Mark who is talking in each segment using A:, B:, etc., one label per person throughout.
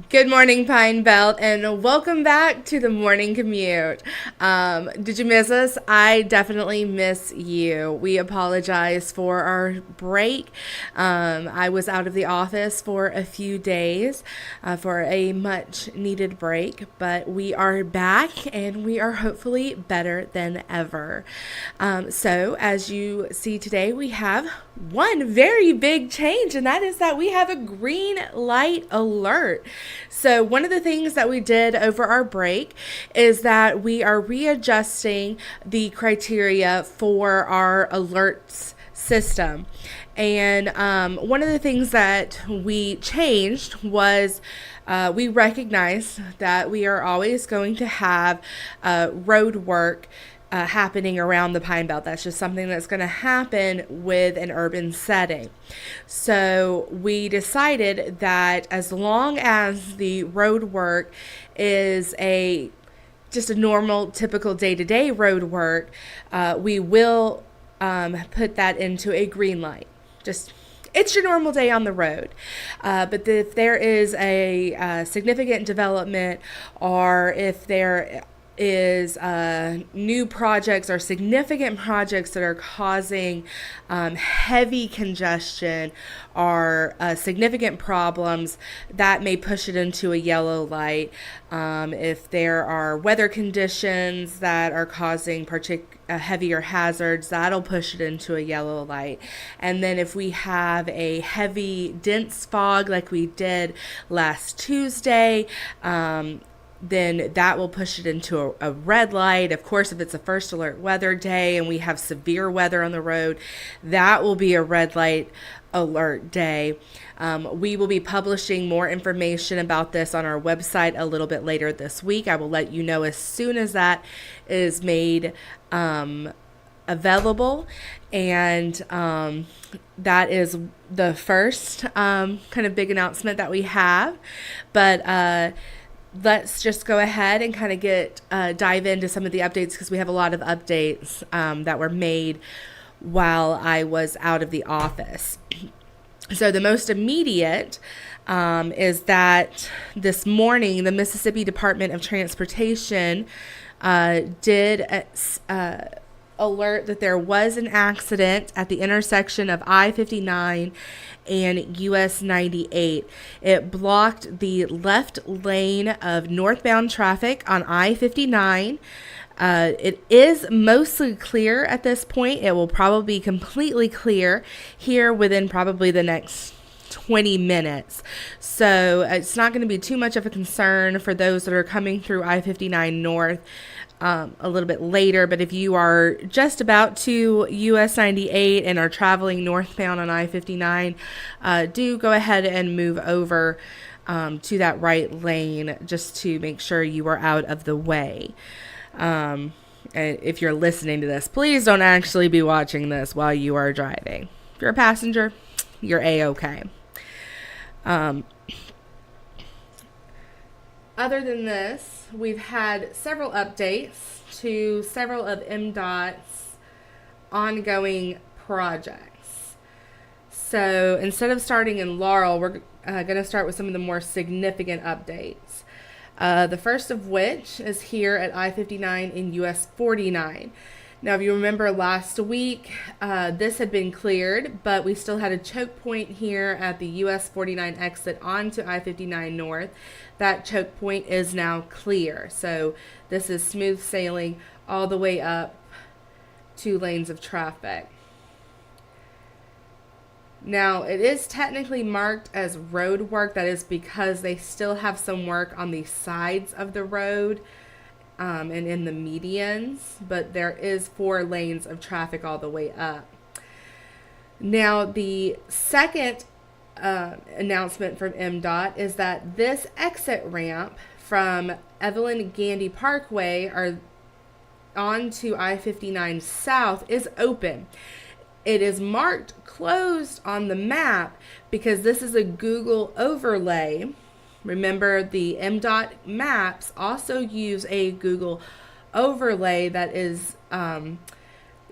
A: Good morning, Pine Belt, and welcome back to the morning commute. Did you miss us? I definitely miss you. We apologize for our break. I was out of the office for a few days for a much needed break, but we are back and we are hopefully better than ever. So, as you see today, we have one very big change, and that is that we have a green light alert. So, one of the things that we did over our break is that we are readjusting the criteria for our alerts system. And one of the things that we changed was we recognized that we are always going to have road work happening around the Pine Belt. That's just something that's going to happen with an urban setting. So we decided that as long as the road work is just a normal, typical day-to-day road work, we will put that into a green light. It's your normal day on the road. But if there is a significant development, or if there is new projects or significant projects that are causing heavy congestion or significant problems, that may push it into a yellow light. If there are weather conditions that are causing heavier hazards, that'll push it into a yellow light. And then if we have a heavy, dense fog like we did last Tuesday, then that will push it into a red light. Of course, if it's a first alert weather day and we have severe weather on the road, that will be a red light alert day. We will be publishing more information about this on our website a little bit later this week. I will let you know as soon as that is made available. And that is the first kind of big announcement that we have. But let's just go ahead and kind of dive into some of the updates, because we have a lot of updates that were made while I was out of the office. So the most immediate is that this morning the Mississippi Department of Transportation did alert that there was an accident at the intersection of I-59 and US 98. It blocked the left lane of northbound traffic on I-59. It is mostly clear at this point. It will probably be completely clear here within probably the next 20 minutes. So it's not going to be too much of a concern for those that are coming through I-59 North a little bit later. But if you are just about to US 98 and are traveling northbound on I-59, do go ahead and move over to that right lane just to make sure you are out of the way. And if you're listening to this, please don't actually be watching this while you are driving. If you're a passenger, you're A-okay. Other than this, we've had several updates to several of MDOT's ongoing projects. So instead of starting in Laurel, we're going to start with some of the more significant updates. The first of which is here at I-59 in US 49. Now, if you remember last week, this had been cleared, but we still had a choke point here at the US 49 exit onto I-59 North. That choke point is now clear. So this is smooth sailing all the way up 2 lanes of traffic. Now, it is technically marked as road work. That is because they still have some work on the sides of the road and in the medians, but there is 4 lanes of traffic all the way up. Now, the second announcement from MDOT is that this exit ramp from Evelyn Gandy Parkway or onto I-59 South is open. It is marked closed on the map because this is a Google overlay. Remember, the MDOT maps also use a Google overlay that is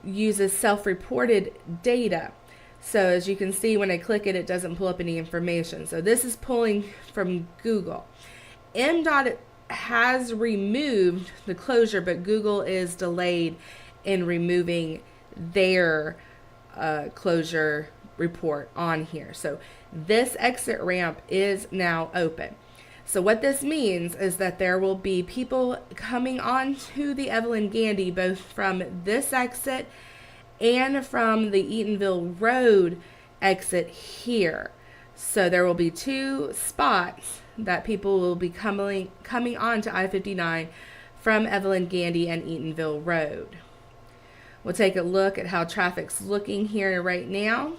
A: uses self-reported data. So as you can see, when I click it, it doesn't pull up any information. So this is pulling from Google. MDOT has removed the closure, but Google is delayed in removing their closure report on here. So this exit ramp is now open. So what this means is that there will be people coming onto the Evelyn Gandy both from this exit and from the Eatonville Road exit here. So there will be two spots that people will be coming onto I-59 from Evelyn Gandy and Eatonville Road. We'll take a look at how traffic's looking here right now.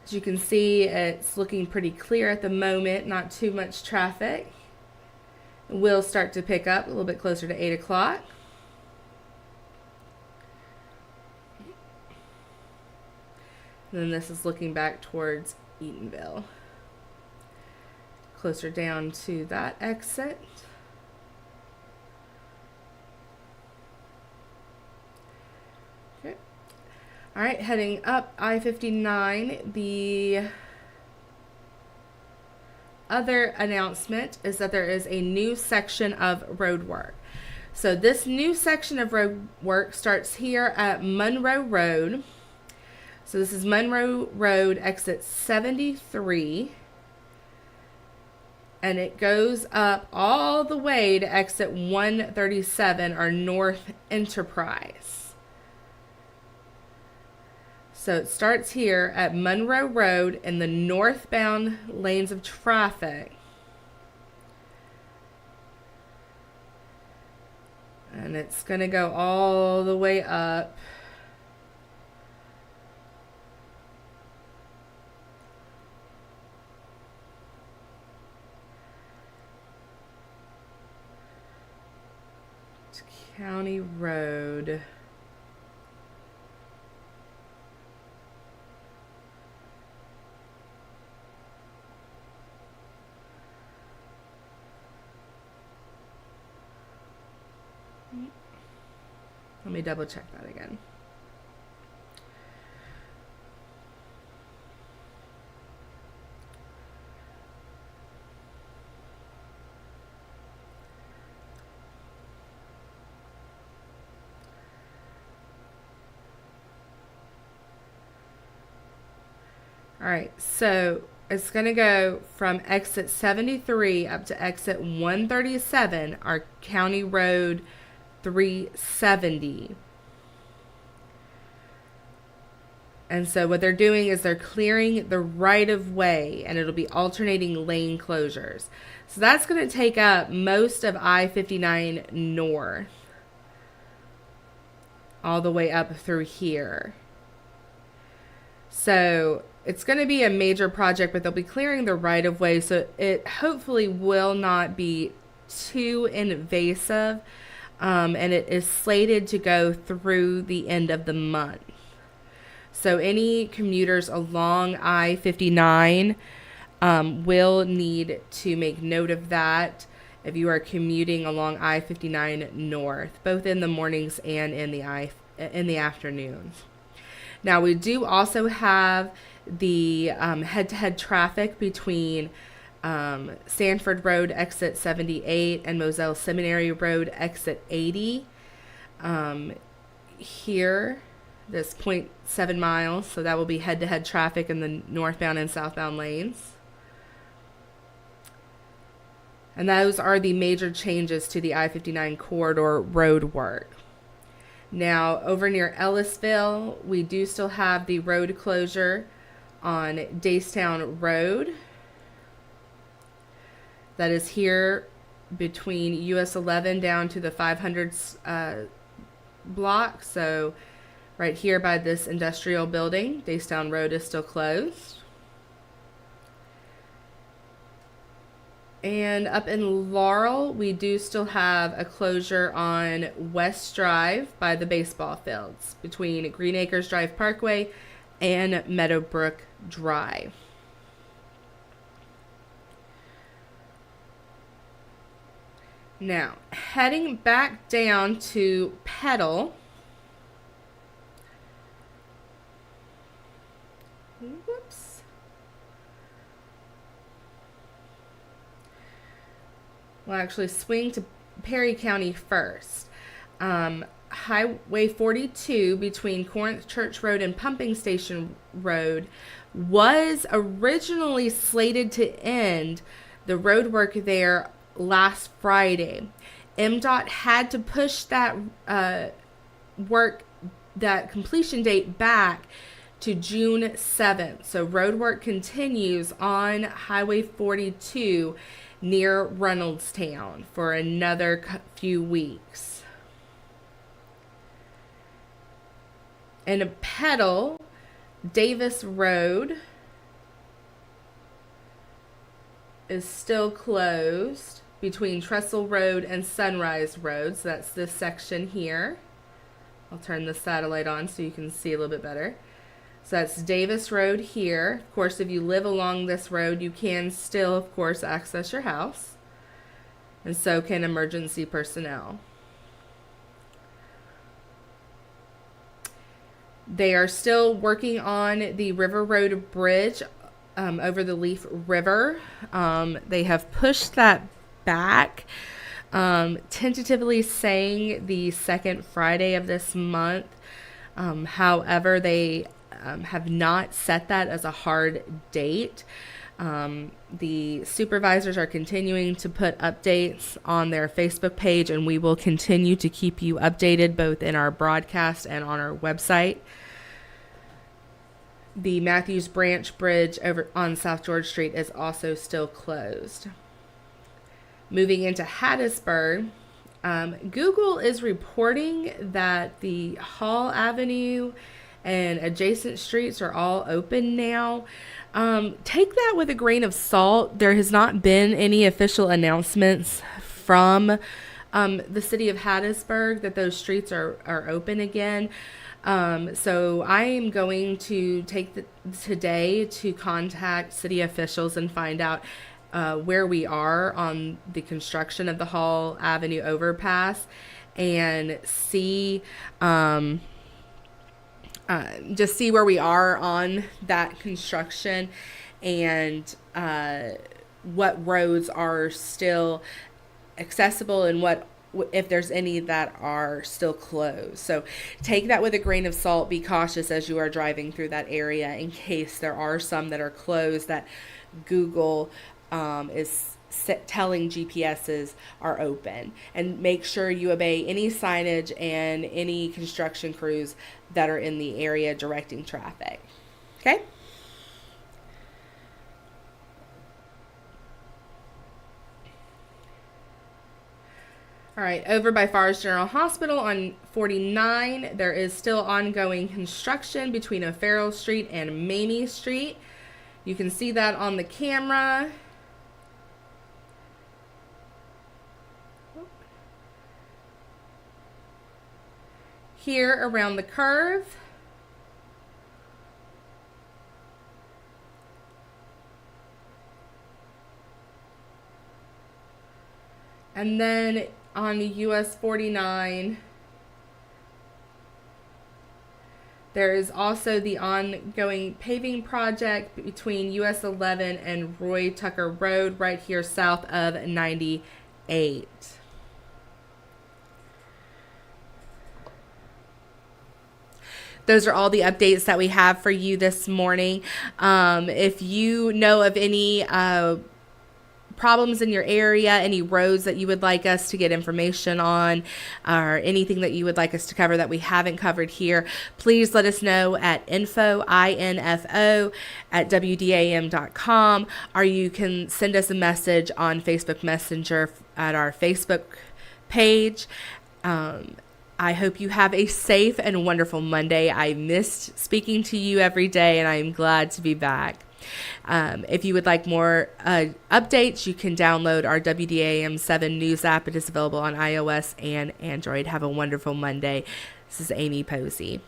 A: As you can see, it's looking pretty clear at the moment, not too much traffic. It will start to pick up a little bit closer to 8 o'clock. And then this is looking back towards Eatonville. Closer down to that exit. Okay. All right, heading up I-59, the other announcement is that there is a new section of road work. So this new section of road work starts here at Monroe Road. So this is Monroe Road, exit 73. And it goes up all the way to exit 137, or North Enterprise. So it starts here at Monroe Road in the northbound lanes of traffic. And it's going to go all the way up to County Road. Let me double check that again. All right, so it's going to go from exit 73 up to exit 137, our County Road 370. And so what they're doing is they're clearing the right of way, and it'll be alternating lane closures. So that's going to take up most of I-59 north all the way up through here. So it's going to be a major project, but they'll be clearing the right of way, so it hopefully will not be too invasive. And it is slated to go through the end of the month. So any commuters along I-59 will need to make note of that if you are commuting along I-59 north, both in the mornings and in the afternoons. Now we do also have the head-to-head traffic between Sanford Road, exit 78, and Moselle Seminary Road, exit 80. Here, this 0.7 miles, so that will be head-to-head traffic in the northbound and southbound lanes. And those are the major changes to the I-59 corridor road work. Now, over near Ellisville, we do still have the road closure on Daystown Road. That is here between US 11 down to the 500 block. So right here by this industrial building, Daystown Road is still closed. And up in Laurel, we do still have a closure on West Drive by the baseball fields between Green Acres Drive Parkway and Meadowbrook Drive. Now, heading back down to Petal, Well, actually, swing to Perry County first. Highway 42 between Corinth Church Road and Pumping Station Road was originally slated to end the road work there last Friday. MDOT had to push that work, that completion date back to June 7th. So road work continues on Highway 42 near Reynoldstown for another few weeks. In a Petal, Davis Road is still closed between Trestle Road and Sunrise Road. So that's this section here. I'll turn the satellite on so you can see a little bit better. So that's Davis Road here. Of course, if you live along this road, you can still, of course, access your house. And so can emergency personnel. They are still working on the River Road Bridge over the Leaf River. They have pushed that back, tentatively saying the second Friday of this month. However, they have not set that as a hard date. The supervisors are continuing to put updates on their Facebook page, and we will continue to keep you updated both in our broadcast and on our website. The Matthews Branch Bridge over on South George Street is also still closed. Moving into Hattiesburg, Google is reporting that the Hall Avenue and adjacent streets are all open now. Take that with a grain of salt. There has not been any official announcements from the city of Hattiesburg that those streets are open again. So I am going to take today to contact city officials and find out where we are on the construction of the Hall Avenue overpass and see just see where we are on that construction and what roads are still accessible and what if there's any that are still closed. So take that with a grain of salt. Be cautious as you are driving through that area in case there are some that are closed that Google is telling GPSs are open. And make sure you obey any signage and any construction crews that are in the area directing traffic. Okay? All right, over by Forest General Hospital on 49, there is still ongoing construction between O'Farrell Street and Mamie Street. You can see that on the camera. Here around the curve. And then on the US 49, there is also the ongoing paving project between US 11 and Roy Tucker Road right here south of 98. Those are all the updates that we have for you this morning. If you know of any problems in your area, any roads that you would like us to get information on, or anything that you would like us to cover that we haven't covered here, please let us know at info at WDAM.com, or you can send us a message on Facebook Messenger at our Facebook page. I hope you have a safe and wonderful Monday. I missed speaking to you every day, and I am glad to be back. If you would like more updates, you can download our WDAM 7 news app. It is available on iOS and Android. Have a wonderful Monday. This is Amy Posey.